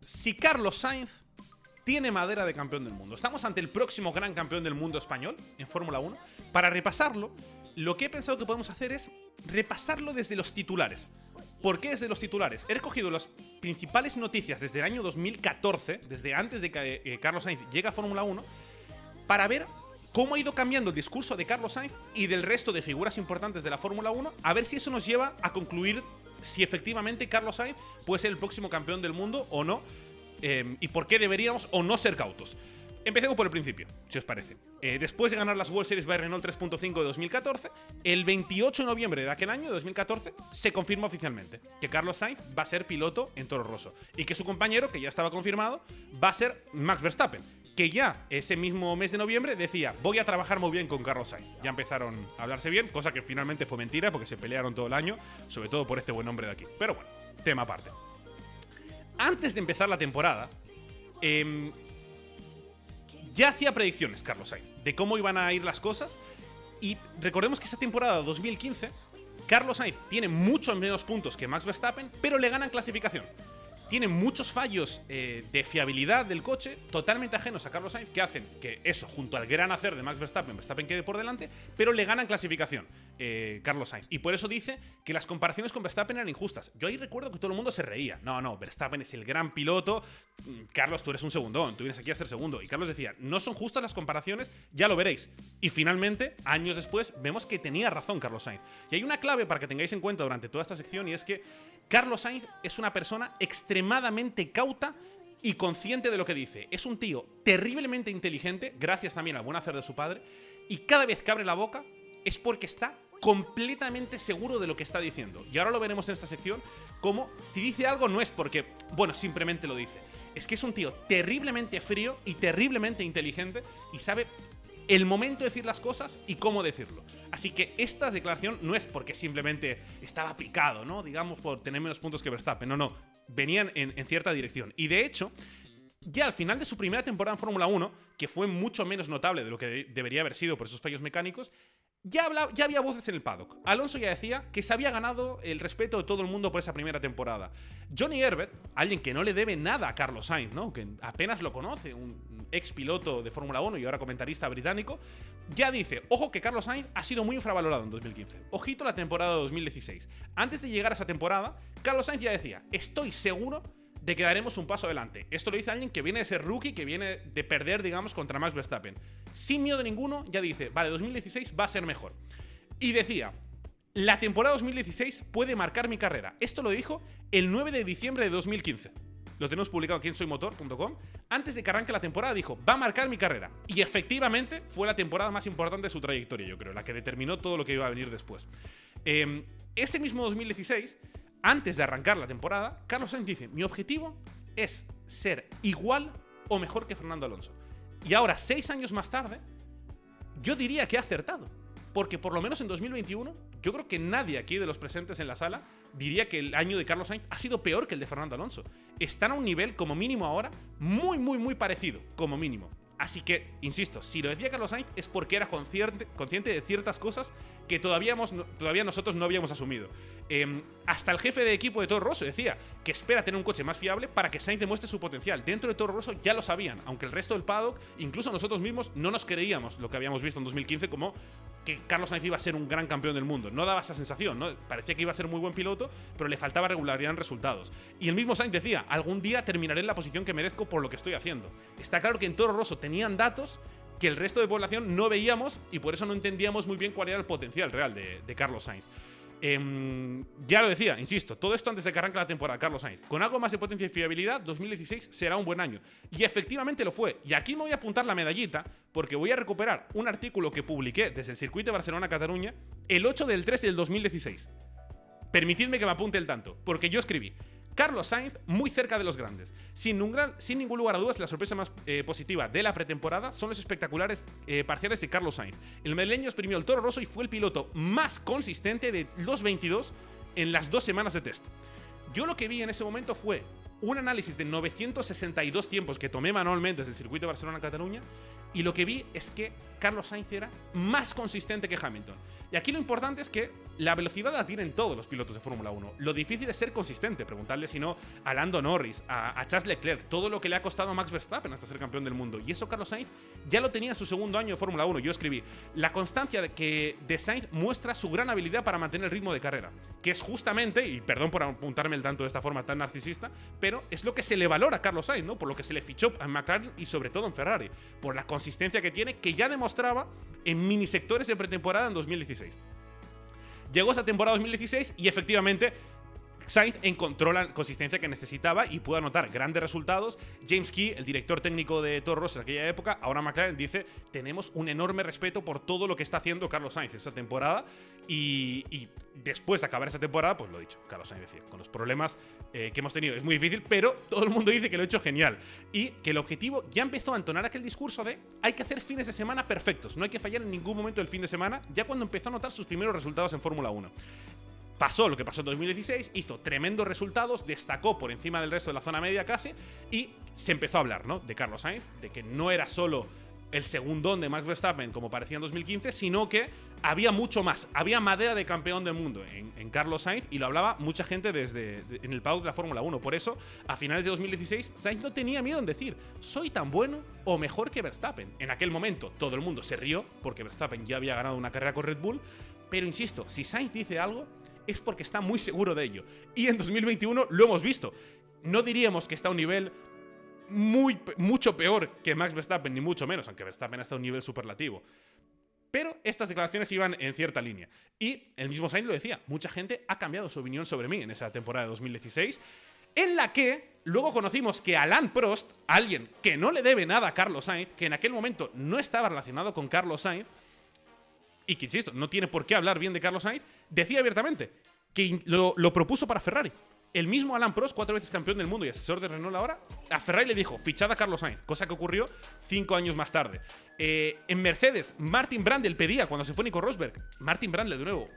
si Carlos Sainz tiene madera de campeón del mundo. Estamos ante el próximo gran campeón del mundo español en Fórmula 1. Para repasarlo, lo que he pensado que podemos hacer es repasarlo desde los titulares. ¿Por qué desde los titulares? He recogido las principales noticias desde el año 2014, desde antes de que Carlos Sainz llegue a Fórmula 1, para ver cómo ha ido cambiando el discurso de Carlos Sainz y del resto de figuras importantes de la Fórmula 1, a ver si eso nos lleva a concluir si efectivamente Carlos Sainz puede ser el próximo campeón del mundo o no, y por qué deberíamos o no ser cautos. Empecemos por el principio, si os parece. Después de ganar las World Series by Renault 3.5 de 2014, el 28 de noviembre de aquel año, de 2014, se confirma oficialmente que Carlos Sainz va a ser piloto en Toro Rosso y que su compañero, que ya estaba confirmado, va a ser Max Verstappen, que ya ese mismo mes de noviembre decía: voy a trabajar muy bien con Carlos Sainz. Ya empezaron a hablarse bien, cosa que finalmente fue mentira porque se pelearon todo el año, sobre todo por este buen hombre de aquí. Pero bueno, tema aparte. Antes de empezar la temporada, ya hacía predicciones Carlos Sainz de cómo iban a ir las cosas. Y recordemos que esta temporada 2015, Carlos Sainz tiene muchos menos puntos que Max Verstappen, pero le ganan clasificación. Tiene muchos fallos de fiabilidad del coche totalmente ajenos a Carlos Sainz, que hacen que eso, junto al gran hacer de Max Verstappen, Verstappen quede por delante, pero le ganan clasificación Carlos Sainz. Y por eso dice que las comparaciones con Verstappen eran injustas. Yo ahí recuerdo que todo el mundo se reía. No, Verstappen es el gran piloto. Carlos, tú eres un segundón, tú vienes aquí a ser segundo. Y Carlos decía: no son justas las comparaciones, ya lo veréis. Y finalmente, años después, vemos que tenía razón Carlos Sainz. Y hay una clave para que tengáis en cuenta durante toda esta sección, y es que Carlos Sainz es una persona extremadamente cauta y consciente de lo que dice. Es un tío terriblemente inteligente, gracias también al buen hacer de su padre, y cada vez que abre la boca es porque está completamente seguro de lo que está diciendo. Y ahora lo veremos en esta sección, como si dice algo no es porque, bueno, simplemente lo dice. Es que es un tío terriblemente frío y terriblemente inteligente y sabe el momento de decir las cosas y cómo decirlo. Así que esta declaración no es porque simplemente estaba picado, ¿no? Digamos, por tener menos puntos que Verstappen. No. Venían en cierta dirección. Y de hecho, ya al final de su primera temporada en Fórmula 1, que fue mucho menos notable de lo que debería haber sido por esos fallos mecánicos, ya había voces en el paddock. Alonso ya decía que se había ganado el respeto de todo el mundo por esa primera temporada. Johnny Herbert, alguien que no le debe nada a Carlos Sainz, ¿no? Que apenas lo conoce, un ex piloto de Fórmula 1 y ahora comentarista británico, ya dice: ojo que Carlos Sainz ha sido muy infravalorado en 2015. Ojito la temporada de 2016. Antes de llegar a esa temporada, Carlos Sainz ya decía: estoy seguro de que daremos un paso adelante. Esto lo dice alguien que viene de ser rookie, que viene de perder, digamos, contra Max Verstappen. Sin miedo ninguno, ya dice: vale, 2016 va a ser mejor. Y decía: la temporada 2016 puede marcar mi carrera. Esto lo dijo el 9 de diciembre de 2015. Lo tenemos publicado aquí en soymotor.com. Antes de que arranque la temporada dijo: va a marcar mi carrera. Y efectivamente fue la temporada más importante de su trayectoria, yo creo, la que determinó todo lo que iba a venir después. Ese mismo 2016, antes de arrancar la temporada, Carlos Sainz dice: mi objetivo es ser igual o mejor que Fernando Alonso. Y ahora, 6 años más tarde, yo diría que ha acertado. Porque por lo menos en 2021, yo creo que nadie aquí de los presentes en la sala diría que el año de Carlos Sainz ha sido peor que el de Fernando Alonso. Están a un nivel, como mínimo ahora, muy parecido, como mínimo. Así que, insisto, si lo decía Carlos Sainz es porque era consciente de ciertas cosas que todavía nosotros no habíamos asumido. Hasta el jefe de equipo de Toro Rosso decía que espera tener un coche más fiable para que Sainz demuestre su potencial. Dentro de Toro Rosso ya lo sabían, aunque el resto del paddock, incluso nosotros mismos, no nos creíamos lo que habíamos visto en 2015 como que Carlos Sainz iba a ser un gran campeón del mundo. No daba esa sensación, ¿no? Parecía que iba a ser muy buen piloto, pero le faltaba regularidad en resultados. Y el mismo Sainz decía: algún día terminaré en la posición que merezco por lo que estoy haciendo. Está claro que en Toro Rosso tenían datos que el resto de población no veíamos y por eso no entendíamos muy bien cuál era el potencial real de Carlos Sainz. Ya lo decía, insisto, todo esto antes de que arranque la temporada. Carlos Sainz, con algo más de potencia y fiabilidad, 2016 será un buen año. Y efectivamente lo fue. Y aquí me voy a apuntar la medallita, porque voy a recuperar un artículo que publiqué desde el circuito de Barcelona-Cataluña el 8 del 3 del 2016. Permitidme que me apunte el tanto, porque yo escribí: Carlos Sainz muy cerca de los grandes. Sin ningún lugar a dudas, la sorpresa más positiva de la pretemporada son los espectaculares parciales de Carlos Sainz. El madrileño exprimió el Toro Rosso y fue el piloto más consistente de los 22 en las 2 semanas de test. Yo lo que vi en ese momento fue un análisis de 962 tiempos que tomé manualmente desde el circuito de Barcelona-Cataluña, y lo que vi es que Carlos Sainz era más consistente que Hamilton. Y aquí lo importante es que la velocidad la tienen todos los pilotos de Fórmula 1. Lo difícil es ser consistente. Preguntarle si no a Lando Norris, a Charles Leclerc, todo lo que le ha costado a Max Verstappen hasta ser campeón del mundo. Y eso Carlos Sainz ya lo tenía en su segundo año de Fórmula 1. Yo escribí: la constancia de Sainz muestra su gran habilidad para mantener el ritmo de carrera, que es justamente, y perdón por apuntarme el tanto de esta forma tan narcisista, pero es lo que se le valora a Carlos Sainz, ¿no? Por lo que se le fichó a McLaren y sobre todo en Ferrari, por la consistencia que tiene, que ya demostraba en minisectores de pretemporada en 2016. Llegó esa temporada 2016 y efectivamente Sainz encontró la consistencia que necesitaba y pudo anotar grandes resultados. James Key, el director técnico de Toro Rosso en aquella época, ahora McLaren, dice: tenemos un enorme respeto por todo lo que está haciendo Carlos Sainz esa temporada. Y después de acabar esa temporada, pues lo dicho, Carlos Sainz decía: con los problemas que hemos tenido es muy difícil, pero todo el mundo dice que lo ha hecho genial. Y que el objetivo ya empezó a entonar aquel discurso de: hay que hacer fines de semana perfectos, no hay que fallar en ningún momento del fin de semana, ya cuando empezó a notar sus primeros resultados en Fórmula 1. Pasó lo que pasó en 2016, hizo tremendos resultados, destacó por encima del resto de la zona media casi, y se empezó a hablar, ¿no?, de Carlos Sainz, de que no era solo el segundón de Max Verstappen como parecía en 2015, sino que había mucho más, había madera de campeón del mundo en Carlos Sainz, y lo hablaba mucha gente en el paddock de la Fórmula 1. Por eso, a finales de 2016, Sainz no tenía miedo en decir: soy tan bueno o mejor que Verstappen. En aquel momento todo el mundo se rió porque Verstappen ya había ganado una carrera con Red Bull, pero insisto, si Sainz dice algo es porque está muy seguro de ello. Y en 2021 lo hemos visto. No diríamos que está a un nivel mucho peor que Max Verstappen, ni mucho menos, aunque Verstappen está a un nivel superlativo. Pero estas declaraciones iban en cierta línea. Y el mismo Sainz lo decía: mucha gente ha cambiado su opinión sobre mí en esa temporada de 2016, en la que luego conocimos que Alain Prost, alguien que no le debe nada a Carlos Sainz, que en aquel momento no estaba relacionado con Carlos Sainz, y que, insisto, no tiene por qué hablar bien de Carlos Sainz, decía abiertamente que lo propuso para Ferrari. El mismo Alain Prost, 4 veces campeón del mundo y asesor de Renault ahora, a Ferrari le dijo: fichad a Carlos Sainz, cosa que ocurrió 5 años más tarde. En Mercedes, Martin Brundle pedía, cuando se fue Nico Rosberg, Martin Brundle, de nuevo,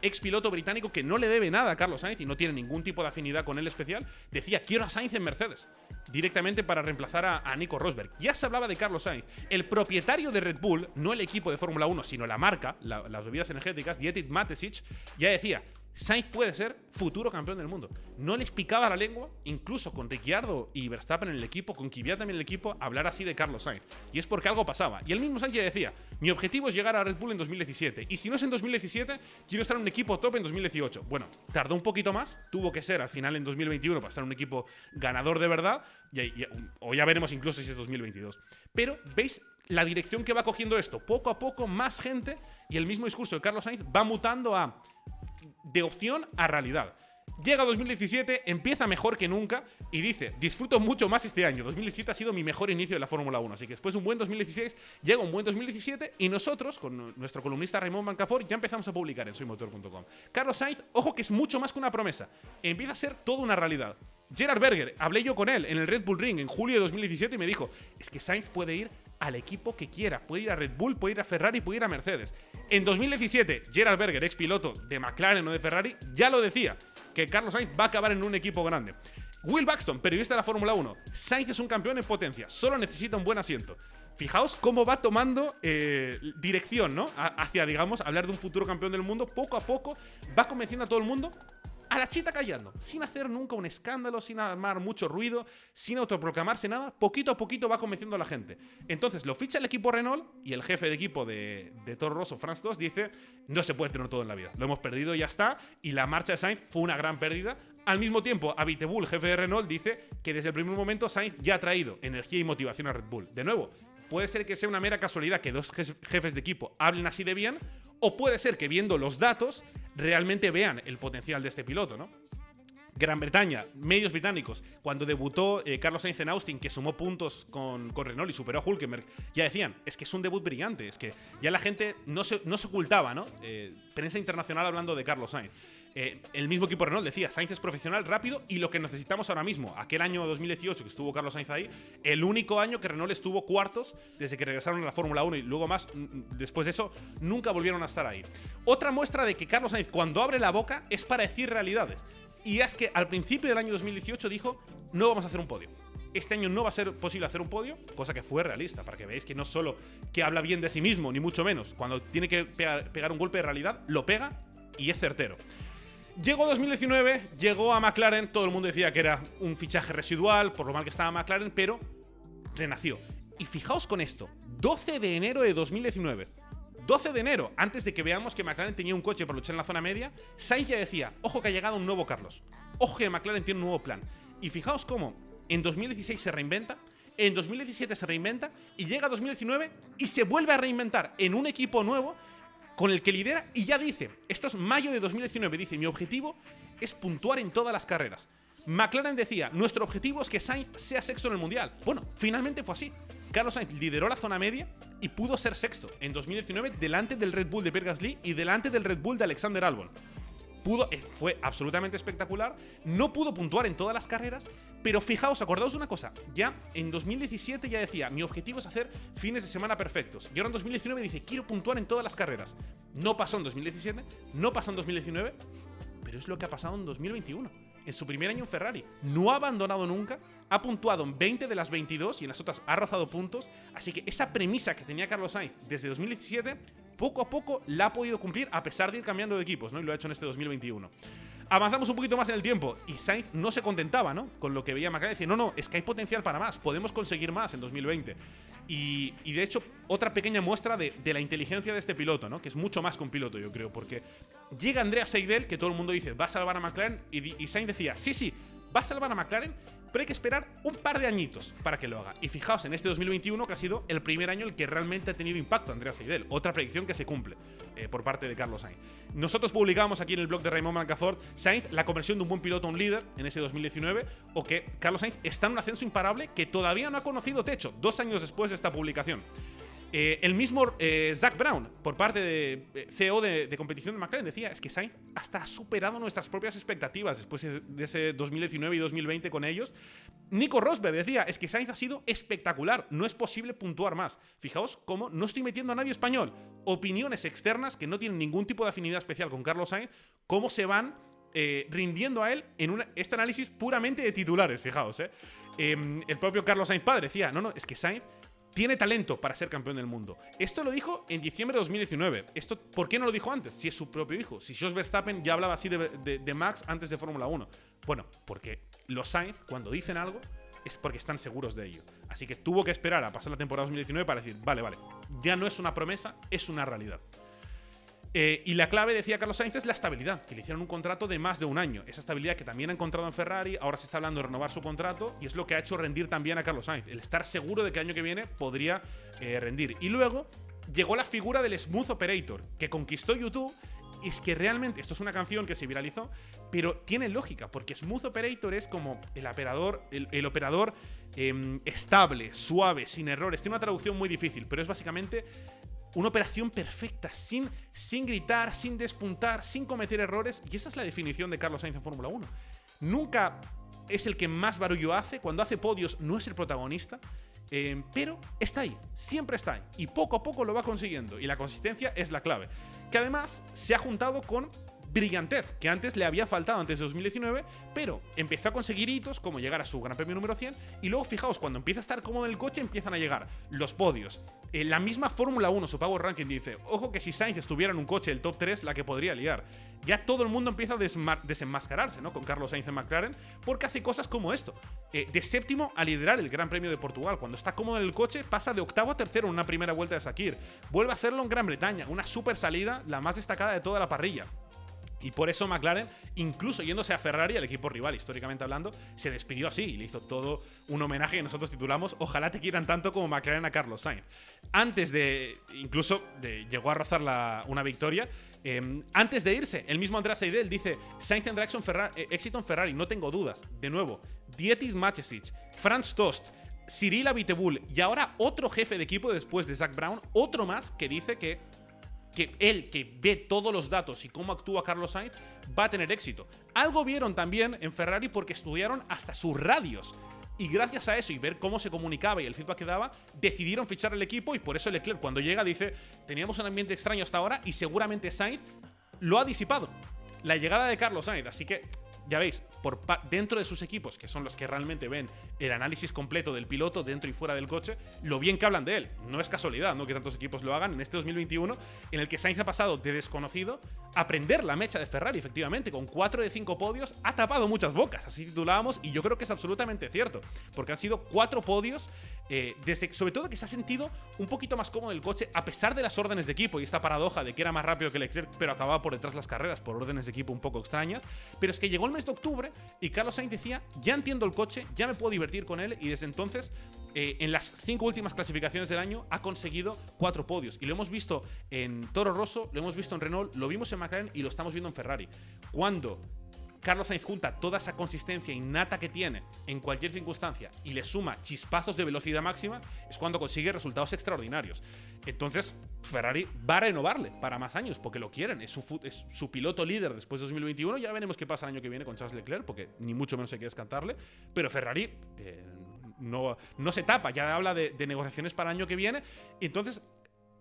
ex piloto británico que no le debe nada a Carlos Sainz y no tiene ningún tipo de afinidad con él especial, decía: quiero a Sainz en Mercedes, directamente para reemplazar a Nico Rosberg. Ya se hablaba de Carlos Sainz. El propietario de Red Bull, no el equipo de Fórmula 1, sino la marca, las bebidas energéticas, Dietrich Mateschitz, ya decía: Sainz puede ser futuro campeón del mundo. No les picaba la lengua, incluso con Ricciardo y Verstappen en el equipo, con Kvyat también en el equipo, hablar así de Carlos Sainz. Y es porque algo pasaba. Y el mismo Sainz ya decía: mi objetivo es llegar a Red Bull en 2017. Y si no es en 2017, quiero estar en un equipo top en 2018. Bueno, tardó un poquito más, tuvo que ser al final en 2021 para estar en un equipo ganador de verdad. O ya veremos incluso si es 2022. Pero, ¿veis la dirección que va cogiendo esto? Poco a poco, más gente, y el mismo discurso de Carlos Sainz va mutando de opción a realidad. Llega 2017, empieza mejor que nunca y dice: disfruto mucho más este año. 2017 ha sido mi mejor inicio de la Fórmula 1. Así que después de un buen 2016, llega un buen 2017 y nosotros, con nuestro columnista Raymond Mancafort, ya empezamos a publicar en soymotor.com. Carlos Sainz, ojo que es mucho más que una promesa. Empieza a ser toda una realidad. Gerhard Berger, hablé yo con él en el Red Bull Ring en julio de 2017 y me dijo: es que Sainz puede ir al equipo que quiera, puede ir a Red Bull, puede ir a Ferrari, puede ir a Mercedes. En 2017, Gerhard Berger, ex piloto de McLaren o de Ferrari, ya lo decía, que Carlos Sainz va a acabar en un equipo grande. Will Buxton, periodista de la Fórmula 1: Sainz es un campeón en potencia, solo necesita un buen asiento. Fijaos cómo va tomando dirección, ¿no? Hacia, digamos, hablar de un futuro campeón del mundo. Poco a poco va convenciendo a todo el mundo, a la chita callando, sin hacer nunca un escándalo, sin armar mucho ruido, sin autoproclamarse nada. Poquito a poquito va convenciendo a la gente. Entonces lo ficha el equipo Renault y el jefe de equipo de Toro Rosso, Franz Tost, dice: no se puede tener todo en la vida, lo hemos perdido y ya está. Y la marcha de Sainz fue una gran pérdida. Al mismo tiempo, Abiteboul, jefe de Renault, dice que desde el primer momento Sainz ya ha traído energía y motivación a Red Bull. De nuevo, puede ser que sea una mera casualidad que dos jefes de equipo hablen así de bien, o puede ser que viendo los datos realmente vean el potencial de este piloto, ¿no? Gran Bretaña, medios británicos, cuando debutó Carlos Sainz en Austin, que sumó puntos con Renault y superó a Hülkenberg, ya decían: es que es un debut brillante, es que ya la gente no se ocultaba, ¿no? Prensa internacional hablando de Carlos Sainz. El mismo equipo Renault decía: Sainz es profesional, rápido y lo que necesitamos ahora mismo. Aquel año 2018 que estuvo Carlos Sainz ahí, el único año que Renault estuvo cuartos desde que regresaron a la Fórmula 1, y luego más, después de eso, nunca volvieron a estar ahí. Otra muestra de que Carlos Sainz, cuando abre la boca, es para decir realidades. Y es que al principio del año 2018 dijo, no vamos a hacer un podio. Este año no va a ser posible hacer un podio, cosa que fue realista, para que veáis que no solo que habla bien de sí mismo, ni mucho menos. Cuando tiene que pegar un golpe de realidad, lo pega y es certero. Llegó 2019, llegó a McLaren, todo el mundo decía que era un fichaje residual, por lo mal que estaba McLaren, pero renació. Y fijaos con esto, 12 de enero de 2019. 12 de enero, antes de que veamos que McLaren tenía un coche para luchar en la zona media, Sainz ya decía, ojo que ha llegado un nuevo Carlos. Ojo que McLaren tiene un nuevo plan. Y fijaos cómo en 2016 se reinventa, en 2017 se reinventa, y llega 2019 y se vuelve a reinventar en un equipo nuevo con el que lidera y ya dice, esto es mayo de 2019, dice, mi objetivo es puntuar en todas las carreras. McLaren decía, nuestro objetivo es que Sainz sea sexto en el Mundial. Bueno, finalmente fue así. Carlos Sainz lideró la zona media y pudo ser sexto en 2019 delante del Red Bull de Pierre Gasly y delante del Red Bull de Alexander Albon. Fue absolutamente espectacular, no pudo puntuar en todas las carreras, pero fijaos, acordaos de una cosa, ya en 2017 ya decía, mi objetivo es hacer fines de semana perfectos, y ahora en 2019 dice, quiero puntuar en todas las carreras. No pasó en 2017, no pasó en 2019, pero es lo que ha pasado en 2021. En su primer año en Ferrari, no ha abandonado nunca, ha puntuado en 20 de las 22 y en las otras ha rozado puntos, así que esa premisa que tenía Carlos Sainz desde 2017, poco a poco la ha podido cumplir a pesar de ir cambiando de equipos, ¿no? Y lo ha hecho en este 2021. Avanzamos un poquito más en el tiempo y Sainz no se contentaba, ¿no? Con lo que veía McLaren, decía, no, es que hay potencial para más, podemos conseguir más en 2020. Y de hecho, otra pequeña muestra de la inteligencia de este piloto, ¿no? Que es mucho más que un piloto, yo creo, porque llega Andrea Seidel, que todo el mundo dice, va a salvar a McLaren, y Sainz decía, sí, va a salvar a McLaren, pero hay que esperar un par de añitos para que lo haga. Y fijaos, en este 2021, que ha sido el primer año en el que realmente ha tenido impacto Andrea Seidel. Otra predicción que se cumple por parte de Carlos Sainz. Nosotros publicamos aquí en el blog de Raymond Blancafort, Sainz, la conversión de un buen piloto a un líder en ese 2019, o que Carlos Sainz está en un ascenso imparable que todavía no ha conocido techo, 2 años después de esta publicación. El mismo Zak Brown, por parte de CEO de competición de McLaren, decía, es que Sainz hasta ha superado nuestras propias expectativas después de ese 2019 y 2020 con ellos. Nico Rosberg decía, es que Sainz ha sido espectacular, no es posible puntuar más. Fijaos cómo no estoy metiendo a nadie español. Opiniones externas que no tienen ningún tipo de afinidad especial con Carlos Sainz, cómo se van rindiendo a él en este análisis puramente de titulares, fijaos. El propio Carlos Sainz padre decía, no, es que Sainz tiene talento para ser campeón del mundo. Esto lo dijo en diciembre de 2019. ¿Por qué no lo dijo antes? Si es su propio hijo. Si Jos Verstappen ya hablaba así de Max antes de Fórmula 1. Bueno, porque los Sainz, cuando dicen algo, es porque están seguros de ello. Así que tuvo que esperar a pasar la temporada 2019 para decir, vale, ya no es una promesa, es una realidad. Y la clave, decía Carlos Sainz, es la estabilidad, que le hicieron un contrato de más de un año. Esa estabilidad que también ha encontrado en Ferrari, ahora se está hablando de renovar su contrato, y es lo que ha hecho rendir también a Carlos Sainz. El estar seguro de que el año que viene podría rendir. Y luego llegó la figura del Smooth Operator, que conquistó YouTube. Y es que realmente, esto es una canción que se viralizó, pero tiene lógica, porque Smooth Operator es como el operador estable, suave, sin errores. Tiene una traducción muy difícil, pero es básicamente una operación perfecta, sin gritar, sin despuntar, sin cometer errores. Y esa es la definición de Carlos Sainz en Fórmula 1. Nunca es el que más barullo hace. Cuando hace podios no es el protagonista. Pero está ahí, siempre está ahí. Y poco a poco lo va consiguiendo. Y la consistencia es la clave. Que además se ha juntado con brillantez, que antes le había faltado antes de 2019, pero empezó a conseguir hitos como llegar a su Gran Premio número 100, y luego fijaos, cuando empieza a estar cómodo en el coche empiezan a llegar los podios. La misma Fórmula 1, su Power Ranking dice, ojo que si Sainz estuviera en un coche del top 3, la que podría liar. Ya todo el mundo empieza a desenmascararse, ¿no? Con Carlos Sainz en McLaren, porque hace cosas como esto. De séptimo a liderar el Gran Premio de Portugal. Cuando está cómodo en el coche, pasa de octavo a tercero en una primera vuelta de Sakir. Vuelve a hacerlo en Gran Bretaña, una super salida, la más destacada de toda la parrilla. Y por eso McLaren, incluso yéndose a Ferrari, el equipo rival, históricamente hablando, se despidió así y le hizo todo un homenaje que nosotros titulamos Ojalá te quieran tanto como McLaren a Carlos Sainz. Antes de, incluso llegó a rozar una victoria, antes de irse, el mismo Andrea Seidel dice, Sainz tendrá éxito en Ferrari, no tengo dudas. De nuevo, Dietrich Mateschitz, Franz Tost, Cyril Abiteboul y ahora otro jefe de equipo después de Zak Brown, otro más que dice que él, que ve todos los datos y cómo actúa Carlos Sainz, va a tener éxito. Algo vieron también en Ferrari porque estudiaron hasta sus radios. Y gracias a eso y ver cómo se comunicaba y el feedback que daba, decidieron fichar el equipo, y por eso Leclerc cuando llega dice, teníamos un ambiente extraño hasta ahora y seguramente Sainz lo ha disipado. La llegada de Carlos Sainz, así que ya veis, dentro de sus equipos, que son los que realmente ven el análisis completo del piloto dentro y fuera del coche, lo bien que hablan de él. No es casualidad, ¿no?, que tantos equipos lo hagan en este 2021, en el que Sainz ha pasado de desconocido a prender la mecha de Ferrari, efectivamente, con 4 de 5 podios, ha tapado muchas bocas, así titulábamos, y yo creo que es absolutamente cierto, porque han sido 4 podios, sobre todo que se ha sentido un poquito más cómodo el coche, a pesar de las órdenes de equipo y esta paradoja de que era más rápido que Leclerc, pero acababa por detrás las carreras por órdenes de equipo un poco extrañas. Pero es que llegó el mes de octubre y Carlos Sainz decía, ya entiendo el coche, ya me puedo divertir con él, y desde entonces, en las 5 últimas clasificaciones del año, ha conseguido 4 podios. Y lo hemos visto en Toro Rosso, lo hemos visto en Renault, lo vimos en McLaren y lo estamos viendo en Ferrari. Cuando Carlos Sainz junta toda esa consistencia innata que tiene en cualquier circunstancia y le suma chispazos de velocidad máxima, es cuando consigue resultados extraordinarios. Entonces, Ferrari va a renovarle para más años, porque lo quieren. Es su piloto líder después de 2021. Ya veremos qué pasa el año que viene con Charles Leclerc, porque ni mucho menos hay que descartarle. Pero Ferrari no se tapa, ya habla de negociaciones para el año que viene. Entonces,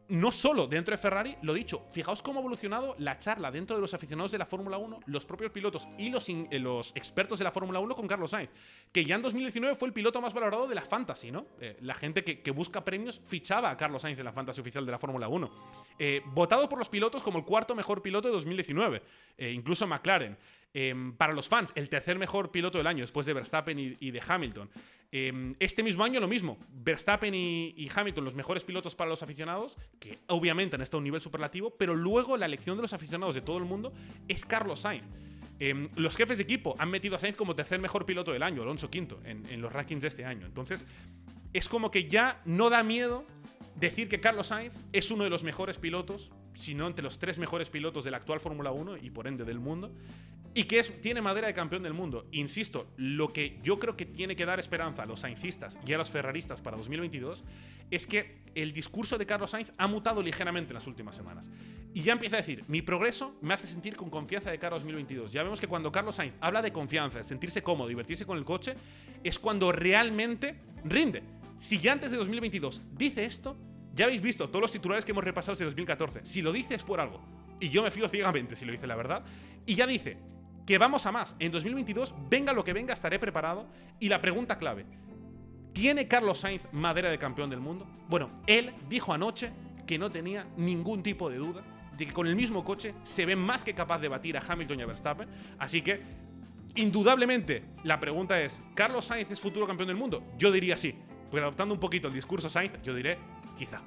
no solo dentro de Ferrari, lo dicho, fijaos cómo ha evolucionado la charla dentro de los aficionados de la Fórmula 1, los propios pilotos y los expertos de la Fórmula 1 con Carlos Sainz, que ya en 2019 fue el piloto más valorado de la Fantasy, ¿no? La gente que busca premios fichaba a Carlos Sainz en la Fantasy oficial de la Fórmula 1. Votado por los pilotos como el 4º mejor piloto de 2019, incluso McLaren. Para los fans, el 3er mejor piloto del año, después de Verstappen y de Hamilton. Este mismo año lo mismo, Verstappen y Hamilton, los mejores pilotos para los aficionados, que obviamente han estado a un nivel superlativo, pero luego la elección de los aficionados de todo el mundo es Carlos Sainz. Los jefes de equipo han metido a Sainz como 3er mejor piloto del año, Alonso quinto, en los rankings de este año. Entonces, es como que ya no da miedo decir que Carlos Sainz es uno de los mejores pilotos, sino entre los 3 mejores pilotos de la actual Fórmula 1 y por ende del mundo, y que tiene madera de campeón del mundo. Insisto, lo que yo creo que tiene que dar esperanza a los sainzistas y a los ferraristas para 2022 es que el discurso de Carlos Sainz ha mutado ligeramente en las últimas semanas. Y ya empieza a decir, mi progreso me hace sentir con confianza de cara a 2022. Ya vemos que cuando Carlos Sainz habla de confianza, de sentirse cómodo, divertirse con el coche, es cuando realmente rinde. Si ya antes de 2022 dice esto, ya habéis visto todos los titulares que hemos repasado desde 2014. Si lo dice es por algo. Y yo me fío ciegamente si lo dice la verdad. Y ya dice que vamos a más. En 2022, venga lo que venga, estaré preparado. Y la pregunta clave, ¿tiene Carlos Sainz madera de campeón del mundo? Bueno, él dijo anoche que no tenía ningún tipo de duda de que con el mismo coche se ve más que capaz de batir a Hamilton y a Verstappen. Así que, indudablemente, la pregunta es, ¿Carlos Sainz es futuro campeón del mundo? Yo diría sí. Pero adoptando un poquito el discurso Sainz, yo diré quizá.